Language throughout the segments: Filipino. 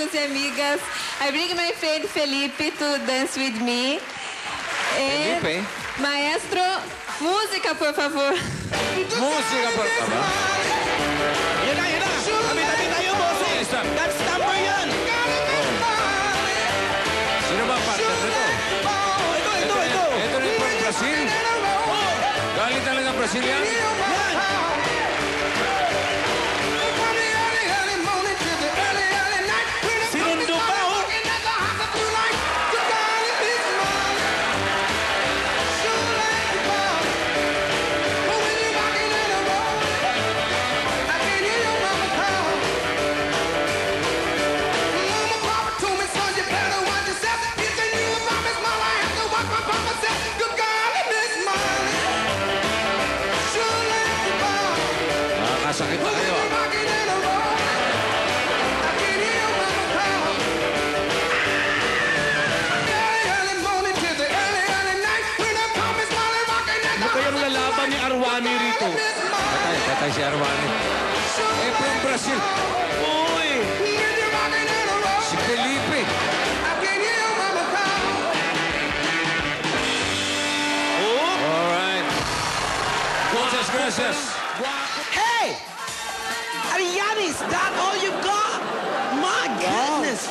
amigos y amigas. I bring my friend Felipe to dance with me. And Felipe? Maestro, música, por favor. Música, por favor. Yan na, yan na. Tabi-tabi tayo, bossing. Stop. That's number yan. Sino ba ang partner nito? Ito. Ito rin from Brazil? Galing talaga Brazil yan? Sinundo pa, oh. Nakakasakit na kayo. Ano kayang lalaban ni Arwani rito? Patay si Arwani. Eh, from Brazil. Uy! Si Felipe. Oh! Alright. Muchas gracias. Hey! Ariane, is that all you got? My goodness!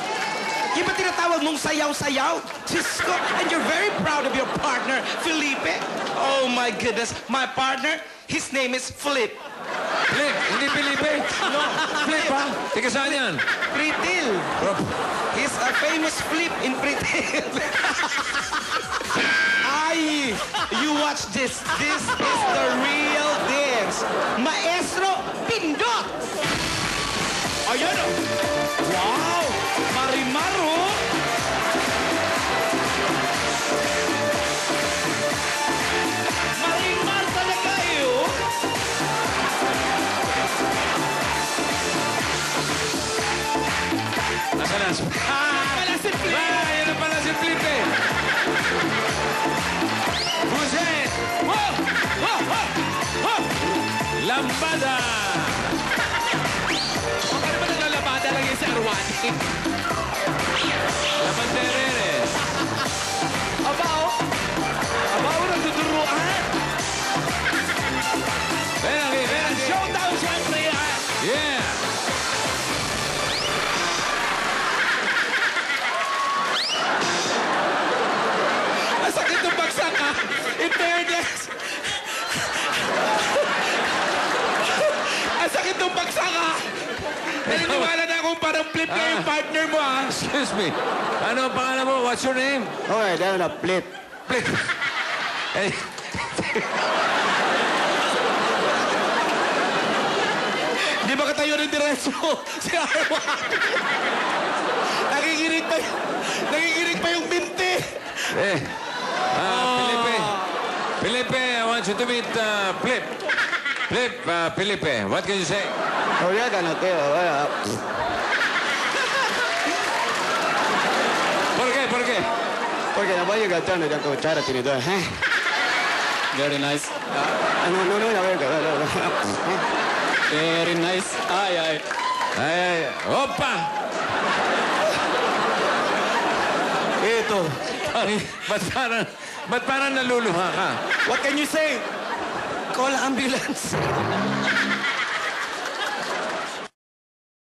Di ba tinatawag mong sayaw-sayaw? Diyos ko, and you're very proud of your partner, Felipe. Oh my goodness, my partner, his name is Flip. Flip, hindi Felipe. No, Flip, ha? Tika saan yan? Pritil. He's a famous Flip in Pritil. Ay, you watch this. This is the real dance. Maestro Pindot. Ayan, oh. Wow! Marimar, oh. Marimar talaga, eh, oh. Nasaan na? Pala si Flip. Yan na pala si Felipe. Who's it? Oh! Oh! Oh! Oh! Lambada. Bakit ba naglalabada lang yun si Arwani? Lamandereres. Aba, oh. Aba, oh, nagtuturuan. Ven aquí, ven aquí. Showdown, siyempre, ah. Yeah. Masakit yung bagsak, ah. In fairness. Ang sakit yung bagsak, ah. Naniniwala na akong parang Flip na yung partner mo, ah. Excuse me. Ano ang pangalan mo? What's your name? Okay, dahil na Flip. Flip. Eh, Di ba katayo ng diretso si Arwan? Nakikinig pa yung binti. Felipe. Felipe, I want you to meet Flip. Flip, Felipe, what can you say? Oh, ya ganate. ¿Por qué? ¿Por qué? Porque la voy a gastar en la cuchara, tiene todo. Very nice. No, a ver. Very nice. Ay, ay. Ay, opa! Ito. Ba't parang naluluha ka? What can you say? Call ambulance.